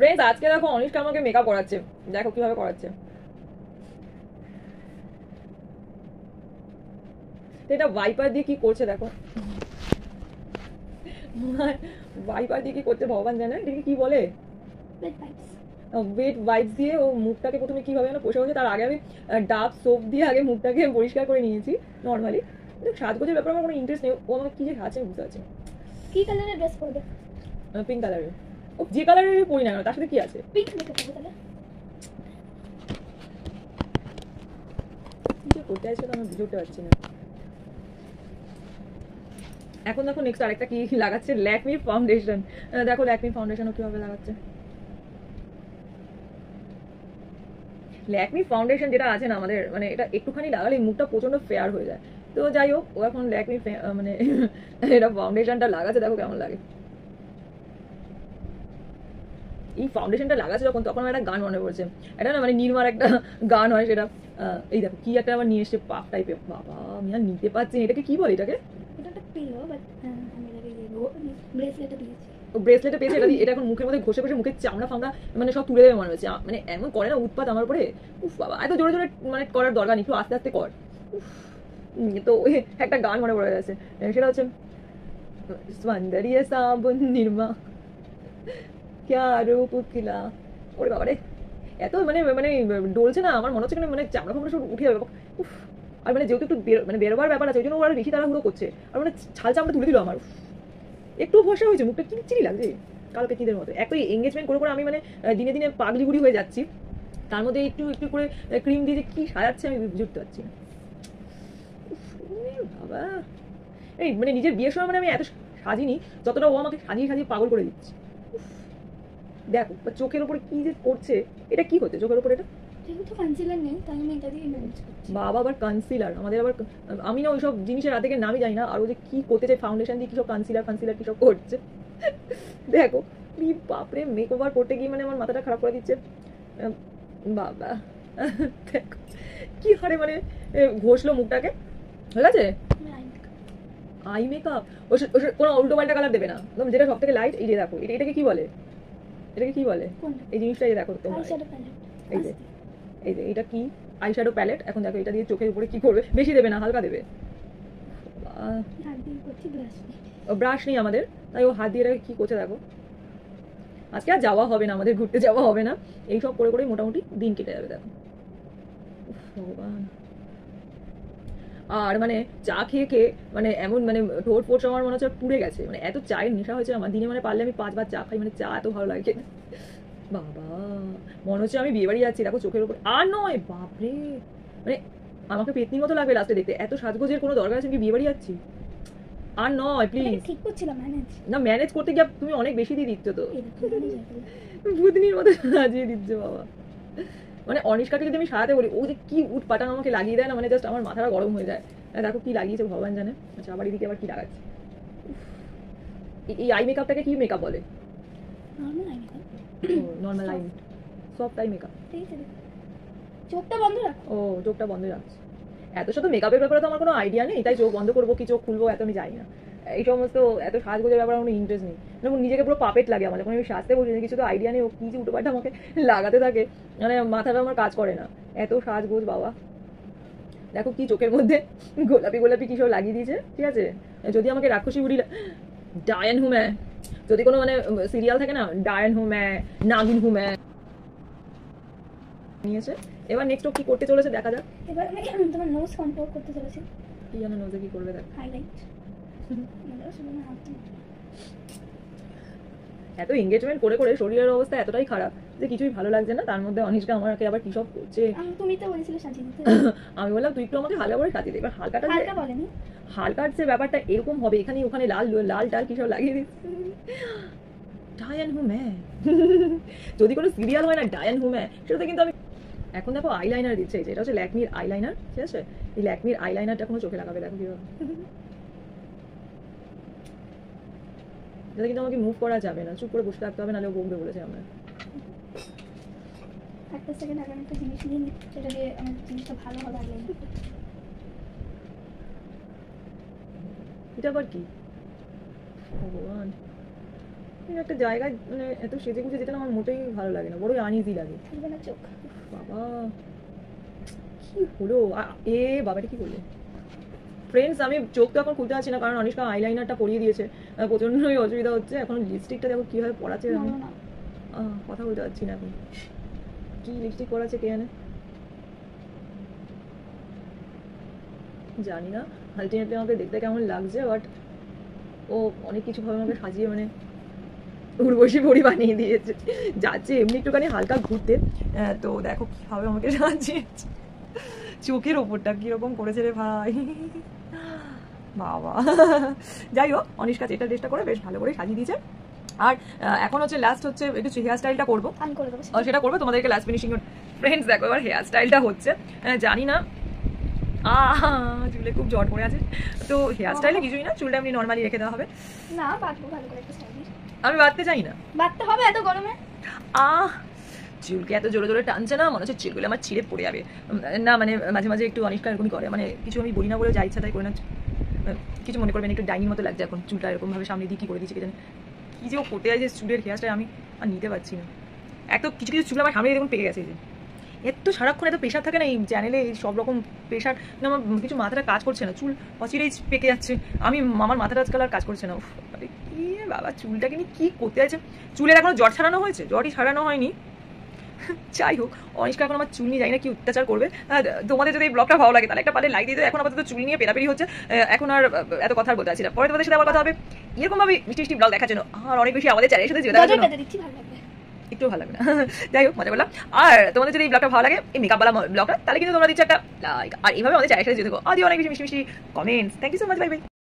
Friends আজকে দেখো অনিষ্কা আমাকে মেকআপ করাচ্ছে, দেখো কিভাবে করাচ্ছে। এটা ওয়াইপার দিয়ে কি করছে দেখো, ওয়াইপার দিয়ে কি করছে ভগবান জানে, এটাকে কি বলে, ওয়েট ওয়াইপস দিয়ে ও মুখটাকে প্রথমে কিভাবে যেন পোষা হচ্ছে। তার আগে আমি ডাব সোপ দিয়ে আগে মুখটাকে পরিষ্কার করে নিয়েছি নর্মালি। সাজগোজের ব্যাপারে আমার কোনো ইন্টারেস্ট নেই, ও আমাকে কি যে খাচ্ছে আমি বুঝতে পারছি না। কি কালারের ড্রেস পরবে? পিঙ্ক কালারের। ও যে কালারের পরি না কেন তার সাথে কি আছে? পিঙ্ক মেকআপ করবে তাহলে। কি যে করতে আছে তো আমি বুঝে উঠতে পারছি না। এখন দেখো নেক্সট আরেকটা কি লাগাচ্ছে, ল্যাকমি ফাউন্ডেশন। দেখো ল্যাকমি ফাউন্ডেশনও কিভাবে লাগাচ্ছে। ল্যাকমি ফাউন্ডেশন যেটা আছে না আমাদের, মানে এটা একটুখানি লাগালে মুখটা প্রচন্ড ফেয়ার হয়ে যায়। তো যাই হোক ও এখন ল্যাকমি মানে এটা ফাউন্ডেশনটা লাগাচ্ছে, দেখো কেমন লাগে। এই ফাউন্ডেশনটা লাগাচ্ছে যখন, তখন আমার একটা গান মনে পড়ছে। এটা না মানে নির্মার একটা গান হয় সেটা, এই দেখো কি একটা আবার নিয়ে এসছে পাপ টাইপের, বাবা আমি আর নিতে পারছি না। এটাকে কি বলে এটাকে? এটা একটা পিলো, বাট আমি এটাকে ব্রেসলেটে দিয়েছি। ব্রেসলেটে পেয়েছে, এটা এখন মুখের মধ্যে ঘষে ঘষে মুখের চামড়া ফামড়া মানে সব তুলে দেবে মনে হচ্ছে। মানে এমন করে না উৎপাত আমার উপরে, উফ বাবা এত জোরে জোরে মানে করার দরকার নেই, একটু আস্তে আস্তে কর। তো একটা গান মনে পড়ে গেছে, সেটা হচ্ছে সৌন্দর্য সাবুন নির্মা ক্যা রূপ খিলা। ওরে বাবা রে, এত মানে মানে ডলছে না, আমার মনে হচ্ছে মানে চামড়া ফামড়া সব উঠে যাবে। উফ, আর মানে যেহেতু একটু মানে বেরোবার ব্যাপার আছে ওই জন্য ওরা বেশি তাড়াহুড়ো করছে, আর মানে ছাল চামড়া তুলে দিল আমার। একটু ফর্সা হয়েছে, মুখটা কি চিরি লাগছে কালকে চিদের মতো। এক তো এঙ্গেজমেন্ট করে করে আমি মানে দিনে দিনে পাগলি বুড়ি হয়ে যাচ্ছি, তার মধ্যে একটু একটু করে ক্রিম দিয়ে যে কি সাজাচ্ছে আমি বুঝে উঠতে পারছি না। বাবা এই মানে নিজের বিয়ের সময় মানে আমি এত সাজিনি যতটা ও আমাকে সাজিয়ে সাজিয়ে পাগল করে দিচ্ছে। দেখো চোখের উপরে কি যে করছে, এটা কি হচ্ছে চোখের উপরে? এটা যেহেতু কনসিলার নেই তাই আমি এটা দিয়ে ম্যানেজ করছি। বাবা আবার কনসিলার, আমাদের আবার আমি না ওইসব জিনিসের রাতে নামই জানি না। আর ও যে কি করতে চাই ফাউন্ডেশন দিয়ে কিসব কনসিলার কিসব করছে। দেখো বাপরে মেক ওভার করতে গিয়ে মানে আমার মাথাটা খারাপ করে দিচ্ছে বাবা। দেখো কি হারে মানে ঘষলো মুখটাকে, ঠিক আছে। আই মেকআপ কোনো উল্টো পাল্টা কালার দেবে না, একদম যেটা সব থেকে লাইট। এই যে দেখো এটাকে কি বলে, এটাকে কি বলে এই জিনিসটা? এই দেখো তোমরা এই যে এই যে এটা কি আইশ্যাডো প্যালেট। এখন দেখো এটা দিয়ে চোখের উপরে কি করবে, বেশি দেবে না হালকা দেবে। ব্রাশ নেই আমাদের, তাই ও হাত দিয়ে এটাকে কি করছে দেখো। আজকে আর যাওয়া হবে না, আমাদের ঘুরতে যাওয়া হবে না, এইসব করে করে মোটামুটি দিন কেটে যাবে দেখো। ভগবান, আর মানে চা খেয়ে খেয়ে মানে এমন মানে ঠোঁট ফোট আমার মনে হচ্ছে পুড়ে গেছে, মানে এত চায়ের নেশা হয়েছে আমার। দিনে মানে পারলে আমি 5 বার চা খাই, মানে চা এত ভালো লাগে বাবা। মনে হচ্ছে আমি বিয়ে বাড়ি যাচ্ছি, দেখো চোখের উপর। আর নয় বাপরে, মানে আমাকে পেতনির মতো লাগবে লাস্টে দেখতে। এত সাজগোজের কোনো দরকার আছে কি বিয়ে বাড়ি যাচ্ছি? আর নয় প্লিজ। ঠিক করছিলাম ম্যানেজ, না ম্যানেজ করতে গিয়ে তুমি অনেক বেশি দিয়ে দিচ্ছ তো, ভূতনির মতো সাজিয়ে দিচ্ছ বাবা। মানে অনিষ্কাকে যদি আমি সারাতে বলি, ও যে কি উট পাটান আমাকে লাগিয়ে দেয় না, মানে জাস্ট আমার মাথাটা গরম হয়ে যায়। দেখো কি লাগিয়েছে ভগবান জানে। আচ্ছা আবার এদিকে আবার কি লাগাচ্ছে। এই আই মেকআপটাকে কি মেকআপ বলে? Normal I, soft eye makeup. চোখটা বন্ধ রাখো। ও চোখটা বন্ধ রাখছে। এত সাথে মেকআপের ব্যাপারে তো আমার কোনো আইডিয়া নেই, তাই চোখ বন্ধ করবো কি চোখ খুলবো এত আমি জানি না। এই সমস্ত এত সাজগোজের ব্যাপারে আমার ইন্টারেস্ট নেই, যেমন নিজেকে পুরো পাপেট লাগে আমার যখন আমি সাজতে বসি, কিছু তো আইডিয়া নেই ও কি যে উল্টোপাল্টা আমাকে লাগাতে থাকে, মানে মাথাটা আমার কাজ করে না, এত সাজগোজ বাবা। দেখো কি চোখের মধ্যে গোলাপি গোলাপি কি সব লাগিয়ে দিয়েছে, ঠিক আছে। যদি আমাকে রাক্ষসী বুড়ি ডায়ন হুম্যা, যদি কোনো মানে সিরিয়াল থাকে না ডায়ন হুম্যা নাগিন হুম্যা নিয়েছে। এবার নেক্সট কি করতে চলেছে দেখা যাক। এবার আমি তোমার নোজ কন্ট্রোল করতে চলেছি। কি জানো নোজে কি করবে দেখ, হাইলাইট। এত এঙ্গেজমেন্ট করে করে শরীরের অবস্থা এতটাই খারাপ যে কিছুই ভালো লাগছে না। তার মধ্যে অনিষ্কা আমাকে আবার কি সব করছে। তুমি তো বলেছিলে সাজিয়ে দিতে। আমি বললাম তুই একটু আমাকে হালকা করে সাজিয়ে দে। এবার হালকাটা হালকা বলেনি, হালকার যে ব্যাপারটা এরকম হবে, এখানে ওখানে লাল লাল টাল কি সব লাগিয়ে দিচ্ছে। ডায়ান হুম্যা, যদি কোনো সিরিয়াল হয় না ডায়ান হুম্যা, সেটাতে কিন্তু আমি এখন দেখো আইলাইনার দিচ্ছে। এটা হচ্ছে ল্যাকমির আইলাইনার, ঠিক আছে। এই ল্যাকমির আইলাইনারটা কোনো চোখে লাগাবে দেখো কিভাবে। যেটা কিন্তু আমাকে মুভ করা যাবে না, চুপ করে বসে থাকতে হবে, নাহলে ও বকবে বলেছে আমরা। একটা সেকেন্ড আগে একটা জিনিস নিয়ে নিই, সেটা দিয়ে আমার জিনিসটা ভালো হবে আগে। এটা আবার কি ভগবান, একটা জায়গায় মানে এত সেজে গুজে যেতে না আমার মোটেই ভালো লাগে না, বড়ই আনইজি লাগে। খুলবে না চোখ। বাবা কি হলো, এ বাবাটা কি করলো ফ্রেন্ডস। আমি চোখ তো এখন খুলতে পারছি না কারণ অনিষ্কা আইলাইনারটা পরিয়ে দিয়েছে, প্রচন্ডই অসুবিধা হচ্ছে। এখন লিপস্টিকটা দেখো কিভাবে পড়াচ্ছে, আমি না, না। কথা বলতে পারছি না এখন, কি লিপস্টিক পড়াচ্ছে কে জানে, জানি না। আলটিমেটলি আমাকে দেখতে কেমন লাগছে, বাট ও অনেক কিছু ভাবে আমাকে সাজিয়ে মানে উর্বশী পরি বানিয়ে দিয়েছে। যাচ্ছে এমনি একটুখানি হালকা ঘুরতে, তো দেখো কিভাবে আমাকে সাজিয়েছে, চোখের ওপরটা কিরকম করেছে রে ভাই বাবা। যাই হোক অনিষ্কা যেটা চেষ্টা করে বেশ ভালো করে সাজিয়ে দিয়েছে। আর এখন হচ্ছে লাস্ট হচ্ছে একটু হেয়ার স্টাইলটা করবো, আমি করে দেবো সেটা করবো তোমাদেরকে লাস্ট ফিনিশিং। ফ্রেন্ডস দেখো এবার হেয়ার স্টাইলটা হচ্ছে, জানি না চুলে খুব জট পড়ে আছে, তো হেয়ার স্টাইলে কিছুই না, চুলটা এমনি নর্মালি রেখে দেওয়া হবে। না বাঁধবো ভালো করে একটা স্টাইলিশ। আমি বাঁধতে চাই না, বাঁধতে হবে এত গরমে। চুলকে এত জোরে জোরে টানছে না, মনে হচ্ছে চুলগুলো আমার ছিঁড়ে পড়ে যাবে। না মানে মাঝে মাঝে একটু অনিষ্কা এরকমই করে, মানে কিছু আমি বলি না বলে যা ইচ্ছা তাই করে না, কিছু মনে করবেন একটু ডাইনির মতো লাগছে এখন চুলটা এরকম ভাবে সামনে দিয়ে কি করে দিচ্ছে কে জানে, কি যে ও করতে যায় যে চুলের হেয়ার স্টাইল আমি আর নিতে পারছি না। এত কিছু কিছু চুল আমার সামনে দেখুন পেকে গেছে, যে এত সারাক্ষণ এত প্রেশার থাকে না এই চ্যানেলে, এই সব রকম প্রেশার না, আমার কিছু মাথাটা কাজ করছে না, চুল অচিরেই পেকে যাচ্ছে, আমি আমার মাথাটা আজকাল আর কাজ করছে না। কি বাবা চুলটাকে নিয়ে কি করতে আছে, চুলের এখনো জট ছাড়ানো হয়েছে, জটই ছাড়ানো হয়নি। যাই হোক অনিষ্কা এখন আমার চুল নিয়ে জানি না কি অত্যাচার করবে। তোমাদের যদি এই ব্লগটা ভালো লাগে তাহলে একটা পারে লাইক দিয়ে দিও। এখন আপাতত চুল নিয়ে পেরাপেরি হচ্ছে, এখন আর এত কথা বলতে চাচ্ছি না, পরে তোমাদের সাথে আবার কথা হবে এরকম ভাবে মিষ্টি মিষ্টি ব্লগ দেখার জন্য, আর অনেক বেশি আমাদের চ্যানেলের সাথে গজর বেঁধে দিচ্ছি, ভালো লাগবে। একটু ভালো লাগবে না, যাই হোক মজা করলাম। আর তোমাদের যদি এই ব্লগটা ভালো লাগে এই মেকআপওয়ালা ব্লগটা, তাহলে কিন্তু তোমরা দিচ্ছ একটা লাইক, আর এইভাবে আমাদের চ্যানেলের সাথে যেতে থাকো, আর অনেক বেশি মিষ্টি মিষ্টি comments. Thank you so much, bye by.